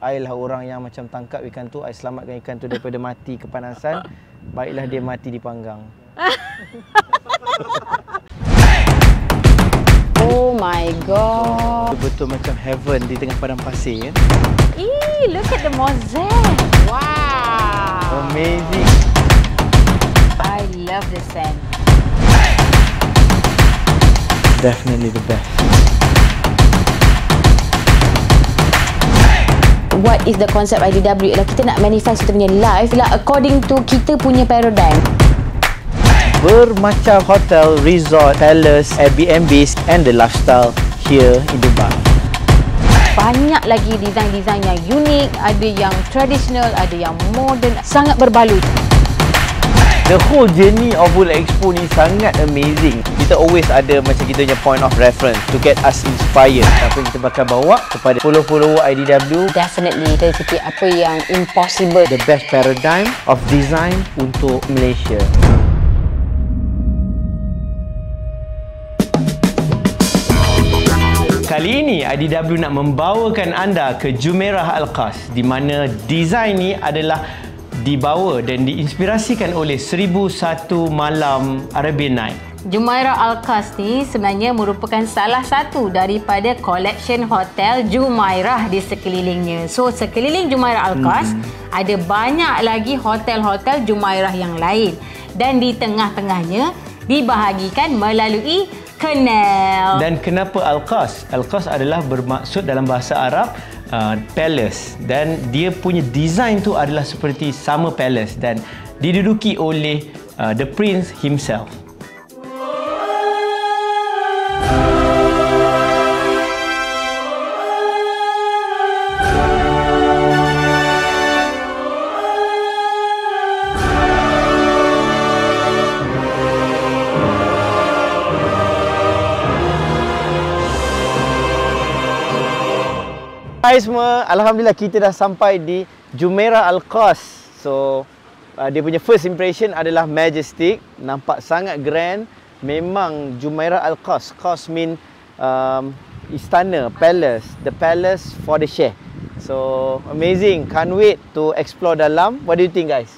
I lah orang yang macam tangkap ikan tu, I selamatkan ikan tu daripada mati kepanasan. Baiklah dia mati dipanggang. Oh my god. Betul-betul macam heaven di tengah padang pasir kan. Look at the mosaic. Wow. Amazing. I love the sand. Definitely the best. What is the concept IDW? Ialah kita nak manifest kita punya life lah according to kita punya paradigm. Bermacam hotel, resort, palace, Airbnb and the lifestyle here in Dubai. Banyak lagi design-design yang unik, ada yang traditional, ada yang modern, sangat berbalut. The whole journey of World Expo ni sangat amazing. Kita always ada macam kita punya point of reference to get us inspired. Apa yang kita bakal bawa kepada follower IDW. Definitely dari segi apa yang impossible. The best paradigm of design untuk Malaysia. Kali ini IDW nak membawakan anda ke Jumeirah Al-Qas di mana desain ni adalah dibawa dan diinspirasikan oleh 1001 Malam Arabian Night. Jumeirah Al-Qas ni sebenarnya merupakan salah satu daripada collection hotel Jumeirah di sekelilingnya. So sekeliling Jumeirah Al-Qas ada banyak lagi hotel-hotel Jumeirah yang lain dan di tengah-tengahnya dibahagikan melalui kanal. Dan kenapa Al-Qas? Al-Qas adalah bermaksud dalam bahasa Arab palace dan dia punya design tu adalah seperti summer palace dan diduduki oleh the prince himself. Hai semua, alhamdulillah kita dah sampai di Jumeirah Al-Qas. So dia punya first impression adalah majestic, nampak sangat grand. Memang Jumeirah Al-Qas. Qas mean istana, palace, the palace for the sheikh. So amazing, can't wait to explore dalam. What do you think guys?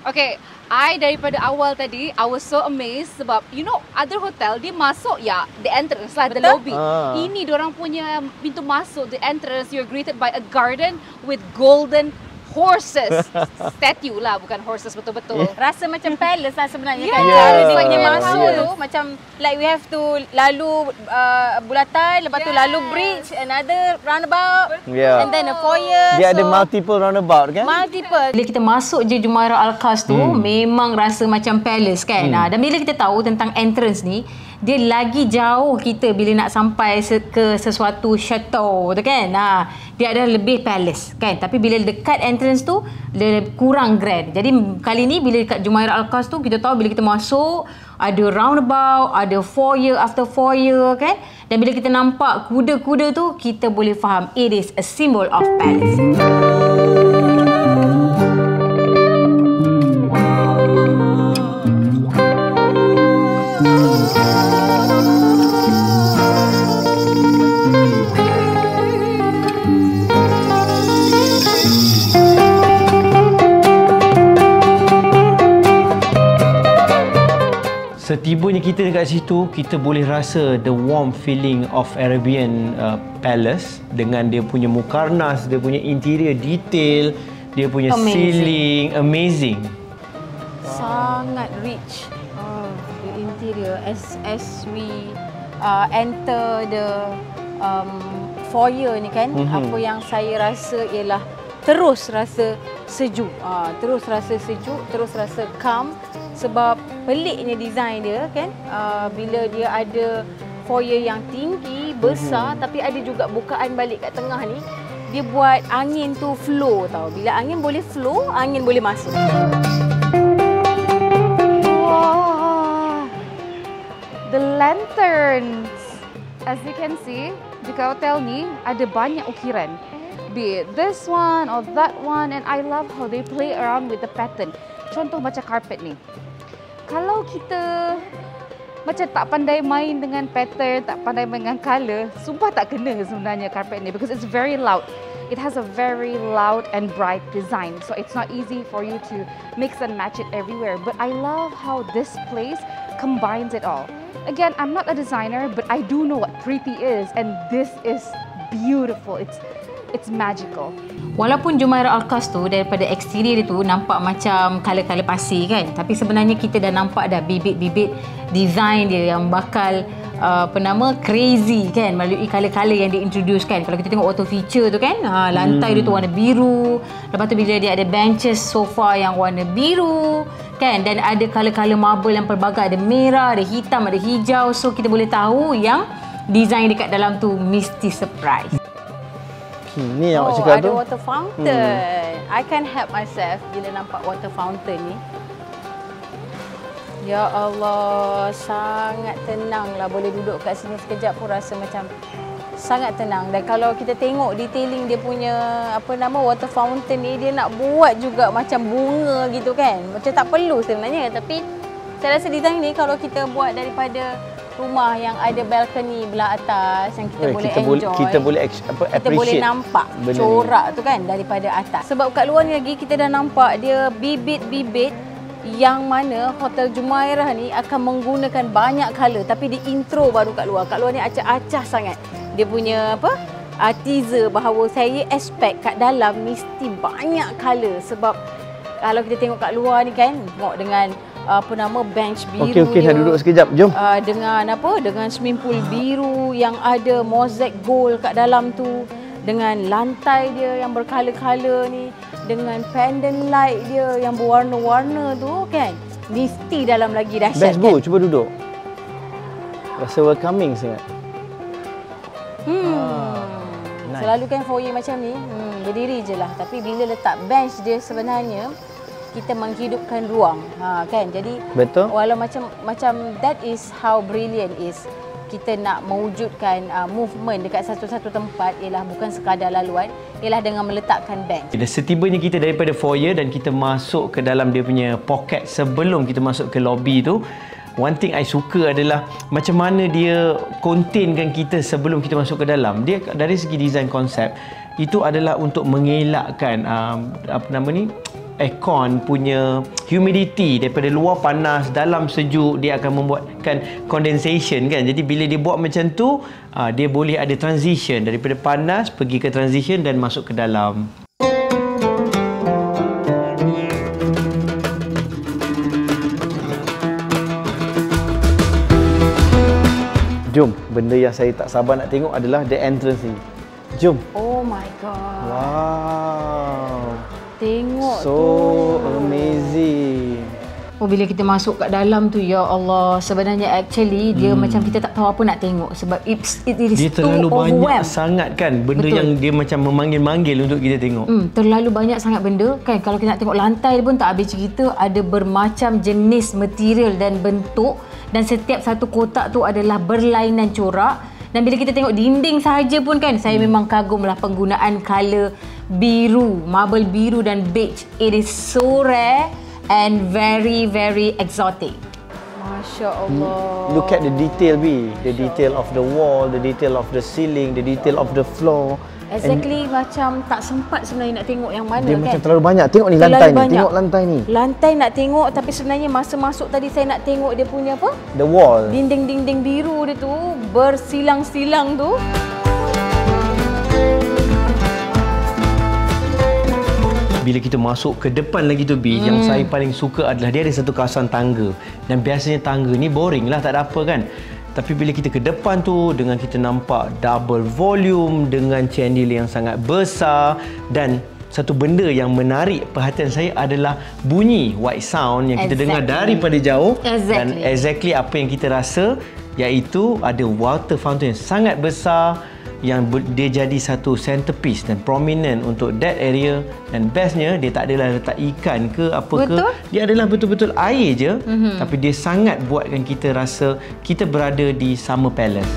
Okay, I daripada awal tadi, I was so amazed sebab you know other hotel dia masuk ya the entrance lah, the lobby. Ini diorang punya pintu masuk, the entrance, you're greeted by a garden with golden horses. Statue lah, bukan horses betul-betul. Rasa macam palace lah sebenarnya kan. Yeah. Cara dia punya Yeah. masuk tu macam like we have to lalu bulatan, lepas tu lalu bridge, another roundabout, and then a foyer. Dia ada multiple roundabout kan? Multiple. Bila kita masuk je Jumeirah Al-Qas tu, memang rasa macam palace kan. Dan bila kita tahu tentang entrance ni, dia lagi jauh kita bila nak sampai ke sesuatu chateau tu kan. Dia adalah lebih palace kan. Tapi bila dekat entrance tu, dia kurang grand. Jadi kali ni bila dekat Jumeirah Al-Qas tu, kita tahu bila kita masuk, ada roundabout, ada foyer after foyer kan. Dan bila kita nampak kuda-kuda tu, kita boleh faham it is a symbol of palace. Setibanya kita dekat situ, kita boleh rasa the warm feeling of Arabian palace dengan dia punya mukarnas, dia punya interior detail, dia punya ceiling, amazing. Sangat rich the interior as we enter the foyer ni kan. Apa yang saya rasa ialah terus rasa sejuk, terus rasa calm sebab peliknya design dia kan. Bila dia ada foyer yang tinggi, besar, tapi ada juga bukaan balik kat tengah ni, dia buat angin tu flow tau. Bila angin boleh flow, angin boleh masuk. Wah, the lanterns. As you can see, di hotel ni ada banyak ukiran. Be it this one or that one, and I love how they play around with the pattern. Contoh macam carpet ni. Kalau kita macam tak pandai main dengan pattern, tak pandai main dengan colour, sumpah tak kena sebenarnya carpet ni because it's very loud. it has a very loud and bright design. So it's not easy for you to mix and match it everywhere. But I love how this place combines it all. Again, I'm not a designer, but I do know what Preeti is, and this is beautiful. It's magical. Walaupun Jumeirah Alqas tu daripada eksterior dia tu nampak macam color-color pasir kan, tapi sebenarnya kita dah nampak dah bibit-bibit design dia yang bakal crazy kan, melalui color-color yang diintroduce kan. Kalau kita tengok auto feature tu kan, lantai dia tu warna biru, lepas tu bila dia ada benches sofa yang warna biru kan, dan ada color-color marble yang pelbagai, ada merah, ada hitam, ada hijau, so kita boleh tahu yang design dekat dalam tu mesti surprise. Ni yang awak cakap ada tu. water fountain. I can't help myself bila nampak water fountain ni. Ya Allah, sangat tenang lah. Boleh duduk kat sini sekejap pun rasa macam sangat tenang. Dan kalau kita tengok detailing dia punya water fountain ni, dia nak buat juga macam bunga gitu kan. Macam tak perlu sebenarnya, tapi saya rasa design ni kalau kita buat daripada rumah yang ada balcony belah atas yang kita boleh enjoy, kita boleh kita boleh nampak corak tu kan daripada atas. Sebab kat luar ni lagi kita dah nampak dia bibit-bibit yang mana Hotel Jumeirah ni akan menggunakan banyak color, tapi di intro baru kat luar. Kat luar ni acah-acah sangat. Dia punya teaser bahawa saya expect kat dalam mesti banyak color, sebab kalau kita tengok kat luar ni kan, tengok dengan bench biru. Okey, dah duduk sekejap. Jom. Dengan swimming pool biru yang ada mosaic gold kat dalam tu, dengan lantai dia yang berkala-kala ni, dengan pendant light dia yang berwarna-warna tu kan. Mesti dalam lagi dahsyat. Best Bu, cuba duduk. Rasa welcoming sangat. Nice. Selalu kan foyer macam ni, berdiri je lah. Tapi bila letak bench dia sebenarnya kita menghidupkan ruang, kan. Jadi betul. Walau macam that is how brilliant is. Kita nak mewujudkan movement dekat satu-satu tempat, ialah bukan sekadar laluan, ialah dengan meletakkan bench. Setibanya kita daripada foyer dan kita masuk ke dalam dia punya pocket sebelum kita masuk ke lobby tu, one thing I suka adalah macam mana dia containkan kita sebelum kita masuk ke dalam. Dia dari segi design konsep itu adalah untuk mengelakkan aircon punya humidity, daripada luar panas, dalam sejuk, dia akan membuatkan condensation kan. Jadi bila dia buat macam tu, dia boleh ada transition daripada panas pergi ke transition dan masuk ke dalam. Jom, benda yang saya tak sabar nak tengok adalah the entrance ni. Jom. Oh my god. Wow. Tengok so amazing. Bila kita masuk kat dalam tu, ya Allah, sebenarnya actually dia macam kita tak tahu apa nak tengok, sebab it is dia terlalu banyak sangat kan benda. Betul. Yang dia macam memanggil-manggil untuk kita tengok. Terlalu banyak sangat benda kan. Kalau kita nak tengok lantai pun tak habis cerita, ada bermacam jenis material dan bentuk, dan setiap satu kotak tu adalah berlainan corak. Dan bila kita tengok dinding sahaja pun kan, saya memang kagumlah penggunaan color biru, marble biru dan beige. It is so rare and very very exotic. Masya Allah. Look at the detail, B. The detail of the wall, the detail of the ceiling, the detail of the floor. Exactly, macam tak sempat sebenarnya nak tengok yang mana dia kan. Macam terlalu banyak. Tengok ni terlalu lantai banyak. Ni. Tengok lantai ni. Lantai nak tengok, tapi sebenarnya masa masuk tadi saya nak tengok dia punya the wall. Dinding-dinding biru dia tu bersilang-silang tu. Bila kita masuk ke depan lagi tu, B, yang saya paling suka adalah dia ada satu kawasan tangga. Dan biasanya tangga ni boring lah, tak ada apa kan. Tapi bila kita ke depan tu, dengan kita nampak double volume dengan chandelier yang sangat besar, dan satu benda yang menarik perhatian saya adalah bunyi white sound yang kita dengar daripada jauh. Dan exactly apa yang kita rasa, iaitu ada water fountain yang sangat besar yang dia jadi satu centerpiece dan prominent untuk that area. Dan bestnya, dia tak adalah letak ikan ke apa ke, dia adalah betul-betul air je. Tapi dia sangat buatkan kita rasa kita berada di Summer Palace.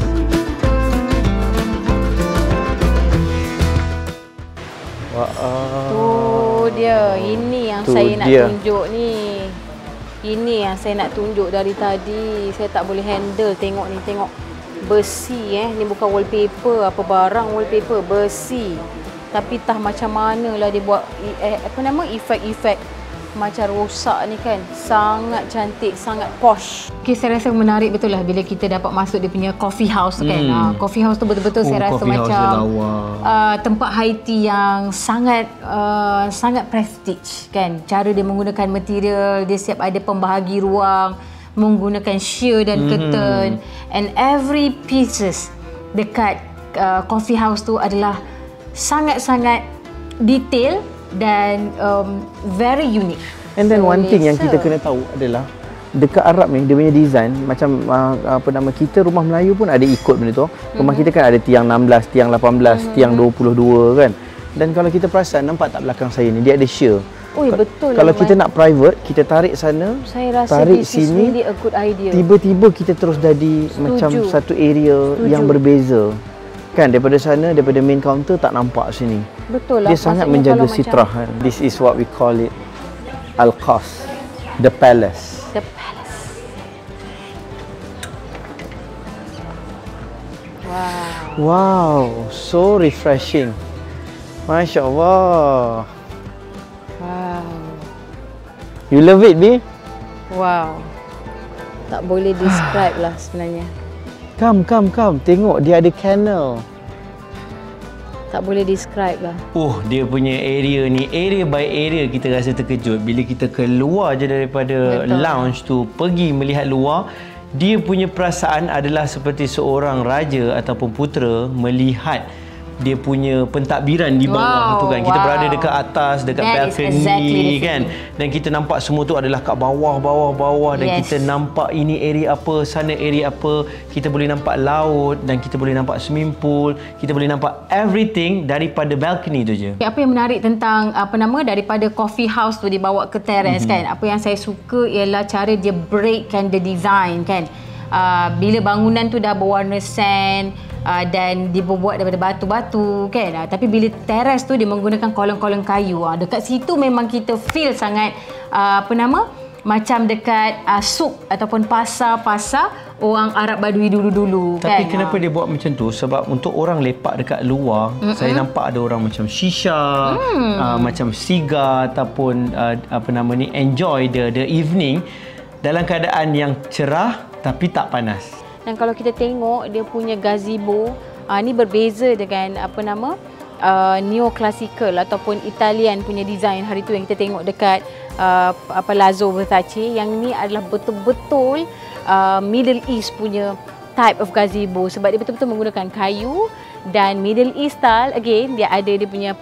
Tu dia, ini yang saya nak tunjuk ni. Ini yang saya nak tunjuk dari tadi. Saya tak boleh handle tengok ni, tengok besi ni bukan wallpaper apa barang, wallpaper besi. Tapi tah macam mana lah dia buat efek-efek macam rosak ni kan. Sangat cantik, sangat posh. Okay, saya rasa menarik betul lah bila kita dapat masuk dia punya coffee house tu kan. Coffee house tu betul-betul saya rasa macam tempat high tea yang sangat sangat prestige kan. Cara dia menggunakan material, dia siap ada pembahagi ruang, menggunakan sheer dan curtain, and every pieces dekat coffee house tu adalah sangat-sangat detail dan very unique. And then one thing yang kita kena tahu adalah dekat Arab ni dia punya design macam kita rumah Melayu pun ada ikut benda tu. Rumah kita kan ada tiang 16, tiang 18, tiang 22 kan. Dan kalau kita perasan, nampak tak belakang saya ni dia ada sheer. Oh, betul. Kalau kita nak private, kita tarik sana, saya rasa tarik sini, really a good idea. Tiba-tiba kita terus jadi macam satu area yang berbeza. Kan daripada sana, daripada main counter tak nampak sini. Betul lah. Dia sangat menjaga citrah kan. This is what we call it Al-Qas, the palace. The palace. Wow, so refreshing. Masya Allah. Wow. You love it, B? Wow. Tak boleh describe lah sebenarnya. Come. Tengok dia ada canal. Tak boleh describe lah. Dia punya area ni, area by area kita rasa terkejut. Bila kita keluar je daripada lounge tu, pergi melihat luar, dia punya perasaan adalah seperti seorang raja ataupun putera melihat dia punya pentadbiran di bawah tu kan. Kita berada dekat atas, dekat balcony kan. Dan kita nampak semua tu adalah kat bawah dan kita nampak ini area apa, sana area apa. Kita boleh nampak laut dan kita boleh nampak swimming pool. Kita boleh nampak everything daripada balcony tu je. Apa yang menarik tentang daripada coffee house tu dibawa ke terrace kan. Apa yang saya suka ialah cara dia breakkan the design kan. Bila bangunan tu dah berwarna sand dan dibuat daripada batu-batu kan. Tapi bila teras tu dia menggunakan kolong-kolong kayu. Dekat situ memang kita feel sangat macam dekat souk ataupun pasar-pasar orang Arab Badui dulu-dulu kan. Tapi kenapa dia buat macam tu? Sebab untuk orang lepak dekat luar, saya nampak ada orang macam shisha, macam cigar ataupun enjoy the evening dalam keadaan yang cerah tapi tak panas. Dan kalau kita tengok dia punya gazebo, ni berbeza dengan neoclassical ataupun Italian punya design hari tu yang kita tengok dekat Palazzo Versace. Yang ni adalah betul-betul Middle East punya type of gazebo sebab dia betul-betul menggunakan kayu dan Middle East style. Again, dia ada dia punya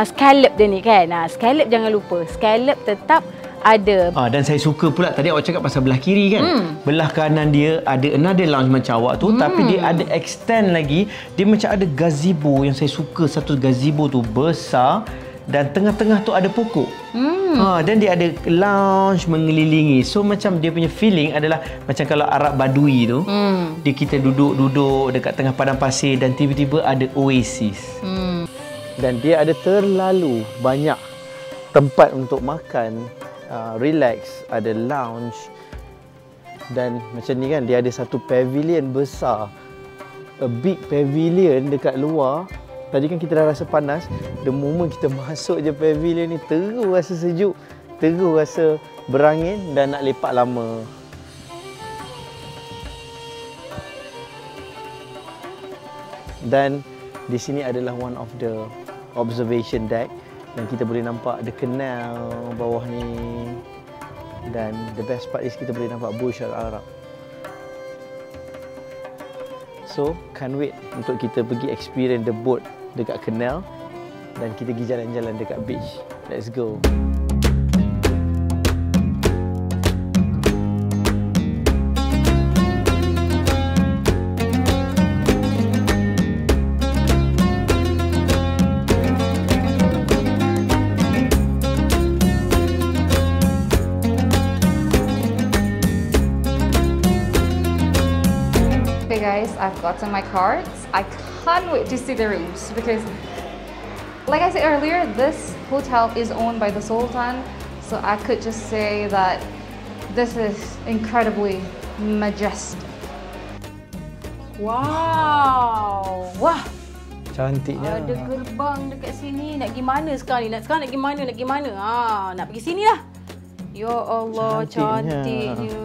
scallop dia ni kan. Scallop jangan lupa, scallop tetap ada. Dan saya suka pula tadi awak cakap pasal belah kiri kan. Belah kanan dia ada another lounge macam awak tu, tapi dia ada extend lagi. Dia macam ada gazebo yang saya suka. Satu gazebo tu besar dan tengah-tengah tu ada pokok. Dan dia ada lounge mengelilingi. So macam dia punya feeling adalah macam kalau Arab Badui tu. Dia kita duduk dekat tengah padang pasir dan tiba-tiba ada oasis. Dan dia ada terlalu banyak tempat untuk makan. Relax, ada lounge dan macam ni kan, dia ada satu pavilion besar, a big pavilion dekat luar. Tadi kan kita dah rasa panas, the moment kita masuk je pavilion ni terus rasa sejuk, terus rasa berangin dan nak lepak lama. Dan di sini adalah one of the observation deck. Dan kita boleh nampak the canal bawah ni. Dan the best part is kita boleh nampak Burj Al Arab. So, can't wait untuk kita pergi experience the boat dekat canal. Dan kita pergi jalan-jalan dekat beach. Let's go. Guys, I've gotten my cards. I can't wait to see the rooms because, like I said earlier, this hotel is owned by the Sultan, so I could just say that this is incredibly majestic. Wow. Wah, Cantiknya. Ada gerbang dekat sini. Nak pergi mana sekarang ni? Sekarang nak pergi mana? Nak pergi mana? Nak pergi sini lah. Ya Allah, cantiknya.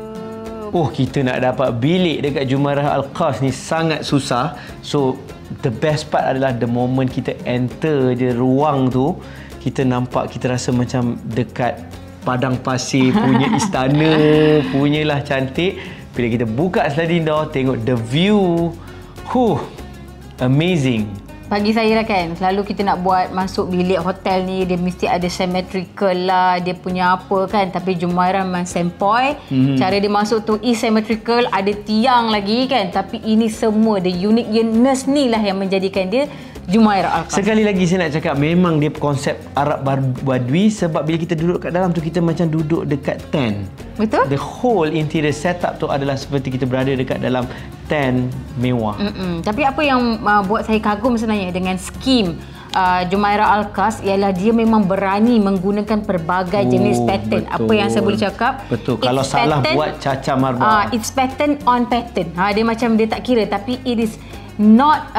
Oh, kita nak dapat bilik dekat Jumeirah Al-Qas ni sangat susah. So, the best part adalah the moment kita enter je ruang tu, kita nampak, kita rasa macam dekat padang pasir punya istana, punyalah cantik. Bila kita buka sliding door, tengok the view. Amazing. Bagi saya lah kan, selalu kita nak buat masuk bilik hotel ni, dia mesti ada symmetrical lah, dia punya apa kan. Tapi Jumeirah memang sempoi. Cara dia masuk tu symmetrical, ada tiang lagi kan. Tapi ini semua, the uniqueness ni lah yang menjadikan dia Jumeirah Al-Qas. Sekali lagi saya nak cakap, memang dia konsep Arab Badui, sebab bila kita duduk kat dalam tu, kita macam duduk dekat tent. Betul? The whole interior setup tu adalah seperti kita berada dekat dalam tent mewah. Tapi apa yang buat saya kagum sebenarnya dengan skim Jumeirah Al-Qas ialah dia memang berani menggunakan pelbagai jenis pattern. Apa yang saya boleh cakap? Betul. Kalau salah buat caca marba. It's pattern on pattern. Dia macam dia tak kira, tapi it is not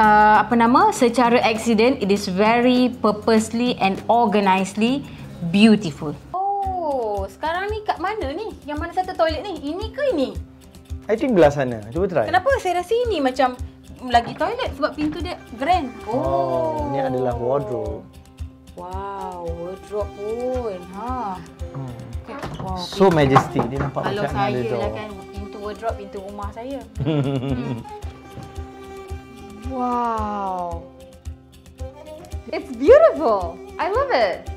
secara accident. It is very purposely and organizedly beautiful. Oh, sekarang ni kat mana ni? Yang mana satu toilet ni? Ini ke ini? I think belah sana. Cuba try. Kenapa saya rasa ini macam lagi toilet sebab pintu dia grand. Ini adalah wardrobe. Wow, wardrobe pun. Okay. Wow, So majestic. Dia nampak kalau macam ada saya door. lah kan, pintu wardrobe, pintu rumah saya. Wow. It's beautiful. I love it.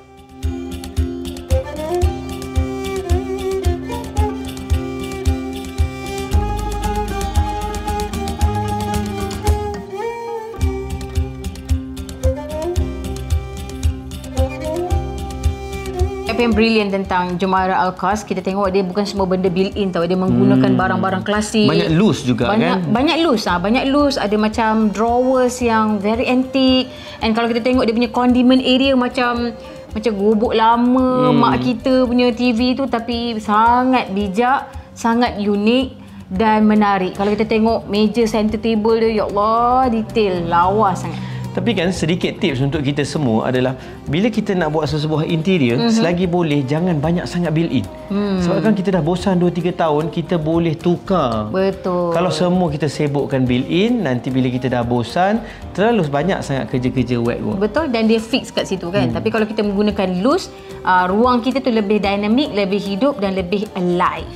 Apa yang brilliant tentang Jumeirah Al-Qas, kita tengok dia bukan semua benda built-in tau. Dia menggunakan barang-barang klasik. Banyak loose juga kan? Banyak loose. Banyak loose. Ada macam drawers yang very antique. And kalau kita tengok dia punya condiment area macam gubuk lama mak kita punya TV tu, tapi sangat bijak, sangat unik dan menarik. Kalau kita tengok meja center table dia, ya Allah, detail lawa sangat. Tapi kan sedikit tips untuk kita semua adalah bila kita nak buat sesebuah interior, selagi boleh jangan banyak sangat built-in. Sebab kan kita dah bosan 2-3 tahun, kita boleh tukar. Betul. Kalau semua kita sibukkan built-in, nanti bila kita dah bosan, terlalu banyak sangat kerja-kerja wet work. Betul, dan dia fix kat situ kan. Tapi kalau kita menggunakan loose, ruang kita tu lebih dynamic, lebih hidup dan lebih alive.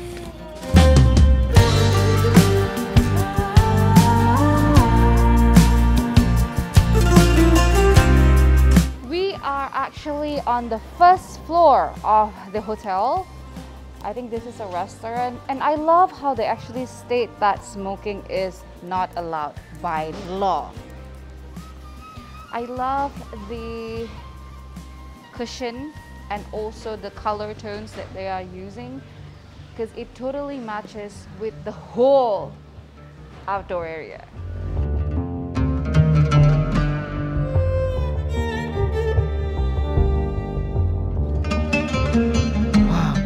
Actually on the first floor of the hotel. I think this is a restaurant, and I love how they actually state that smoking is not allowed by law. I love the cushion and also the color tones that they are using, because it totally matches with the whole outdoor area.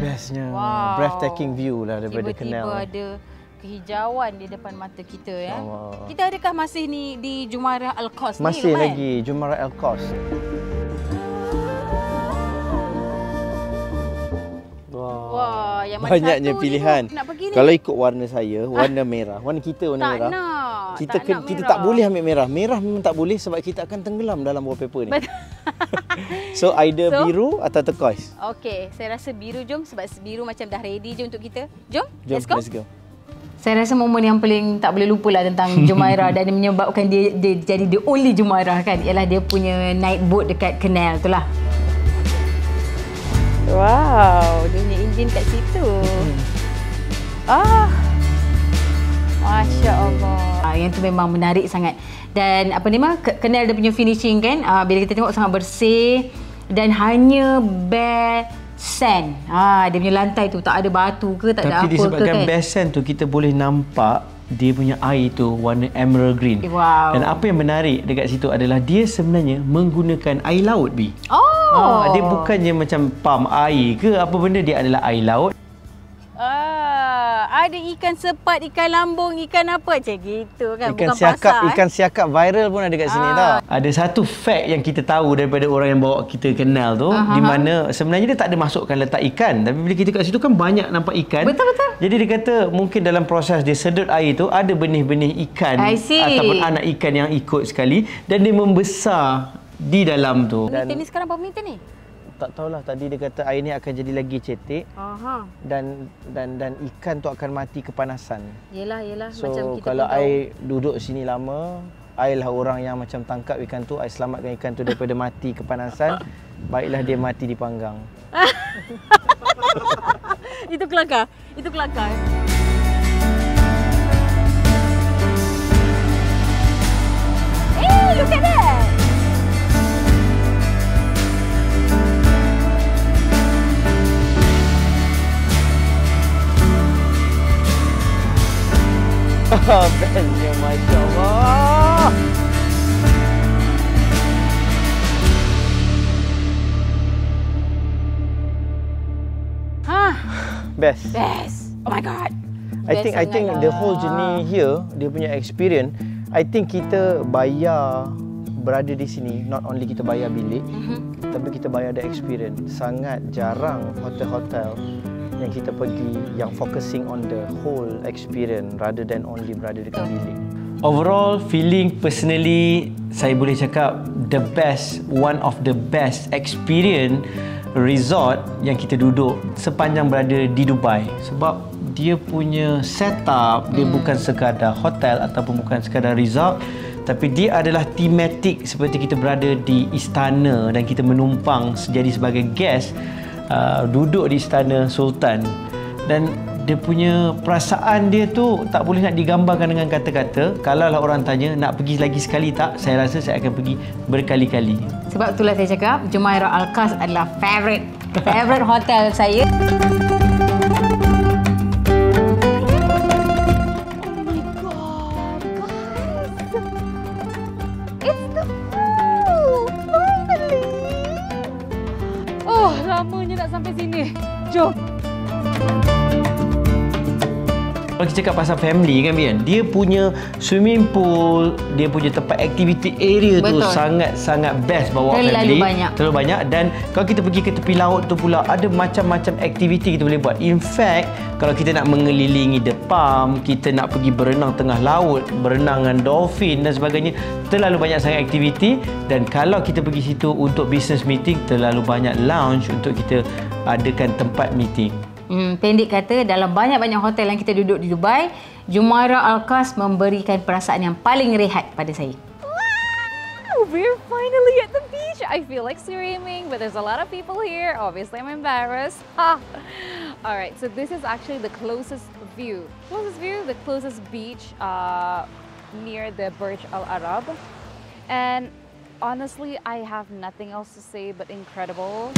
Bestnya. Breathtaking view lah daripada canal. Tiba-tiba ada kehijauan di depan mata kita ya. Kita adakah masih ni di Jumeirah Al-Qas ni? Masih lagi Jumeirah Al-Qas. Wah, yang mana banyaknya satu pilihan. Nak pergi ni? Kalau ikut warna saya, warna merah. Warna kita warna merah. Kita tak boleh ambil merah. Merah memang tak boleh sebab kita akan tenggelam dalam wallpaper ni. So either biru atau turquoise. Okey, saya rasa biru. Jom, sebab biru macam dah ready je untuk kita. Jom, let's go. Saya rasa momen yang paling tak boleh lupa lah tentang Jumeirah dan menyebabkan dia jadi the only Jumeirah kan, ialah dia punya night boat dekat canal tu lah. Wow, dia punya enjin kat situ. Masya Allah. Yang tu memang menarik sangat. Dan apa ni kenal dia punya finishing kan, bila kita tengok sangat bersih dan hanya bare sand. Dia punya lantai tu tak ada batu ke, tak ada apa ke kan. Tapi disebabkan bare sand tu, kita boleh nampak dia punya air tu warna emerald green. Wow. Dan apa yang menarik dekat situ adalah dia sebenarnya menggunakan air laut, Bi. Dia bukannya macam pam air ke apa benda, dia adalah air laut. ada ikan sepat, ikan lambung, ikan apa macam gitu kan. Ikan Bukan siakap, pasar. ikan siakap viral pun ada kat sini tau. Ada satu fact yang kita tahu daripada orang yang bawa kita kenal tu, di mana sebenarnya dia tak ada masukkan letak ikan, tapi bila kita kat situ kan banyak nampak ikan. Betul-betul. Jadi dia kata mungkin dalam proses dia sedut air tu ada benih-benih ikan ataupun anak ikan yang ikut sekali dan dia membesar di dalam tu. Minta ni sekarang berapa minta ni? Tak tahulah, tadi dia kata air ni akan jadi lagi cetek. Dan ikan tu akan mati kepanasan. Yelah So macam kita kalau tahu. air duduk sini lama, I lah orang yang macam tangkap ikan tu, I selamatkan ikan tu daripada mati kepanasan. Baiklah dia mati dipanggang. Itu kelakar. Itu kelakar. Hey, look at that. Bestnya, Masya Allah. Best. Oh my god. I think the whole journey here, dia punya experience, I think kita bayar berada di sini, not only kita bayar bilik, tapi kita bayar the experience. Sangat jarang hotel-hotel yang kita pergi yang focusing on the whole experience rather than only berada dekat bilik. Overall, feeling personally, saya boleh cakap the best, one of the best experience resort yang kita duduk sepanjang berada di Dubai. Sebab dia punya setup, dia bukan sekadar hotel ataupun bukan sekadar resort, tapi dia adalah tematik seperti kita berada di istana dan kita menumpang jadi sebagai guest, duduk di istana Sultan. Dan dia punya perasaan dia tu tak boleh nak digambarkan dengan kata-kata. Kalaulah orang tanya nak pergi lagi sekali tak, saya rasa saya akan pergi berkali-kali. Sebab itulah saya cakap Jumeirah Al-Qas adalah favorite hotel saya. Lamanya nak sampai sini. Jom. Kalau kita cakap pasal family kan Bian, dia punya swimming pool, dia punya tempat activity area tu sangat-sangat best bawa family. Terlalu banyak. Dan kalau kita pergi ke tepi laut tu pula, ada macam-macam aktiviti kita boleh buat. In fact, kalau kita nak mengelilingi the palm, kita nak pergi berenang tengah laut, berenang dengan dolphin dan sebagainya, terlalu banyak sangat aktiviti. Dan kalau kita pergi situ untuk business meeting, terlalu banyak lounge untuk kita adakan tempat meeting. Pendek kata, dalam banyak-banyak hotel yang kita duduk di Dubai, Jumeirah Al-Qas memberikan perasaan yang paling rehat pada saya. Wow, we're finally at the beach. I feel like screaming, but there's a lot of people here. Obviously, I'm embarrassed. All right, so this is actually the closest view. The closest beach near the Burj Al Arab. And honestly, I have nothing else to say but incredible.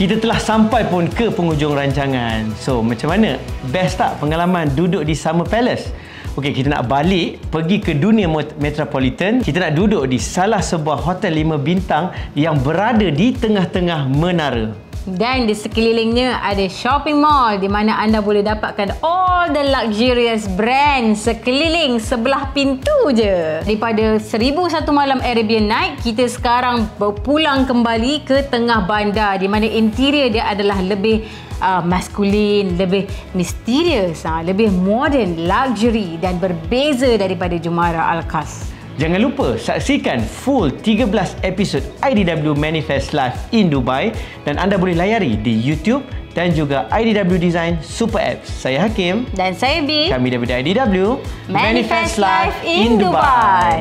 Kita telah sampai pun ke penghujung rancangan. So, macam mana? Best tak pengalaman duduk di Summer Palace? Okey, kita nak balik pergi ke dunia metropolitan. Kita nak duduk di salah sebuah hotel 5 bintang yang berada di tengah-tengah menara. Dan di sekelilingnya ada shopping mall di mana anda boleh dapatkan all the luxurious brand sekeliling sebelah pintu je. Daripada 1001 Malam Arabian Night, kita sekarang berpulang kembali ke tengah bandar di mana interior dia adalah lebih maskulin, lebih misterius, lebih modern, luxury dan berbeza daripada Jumeirah Al-Qas. Jangan lupa saksikan full 13 episod IDW Manifest Live in Dubai dan anda boleh layari di YouTube dan juga IDW Design Super Apps. Saya Hakim dan saya B. Kami daripada IDW Manifest Live in Dubai.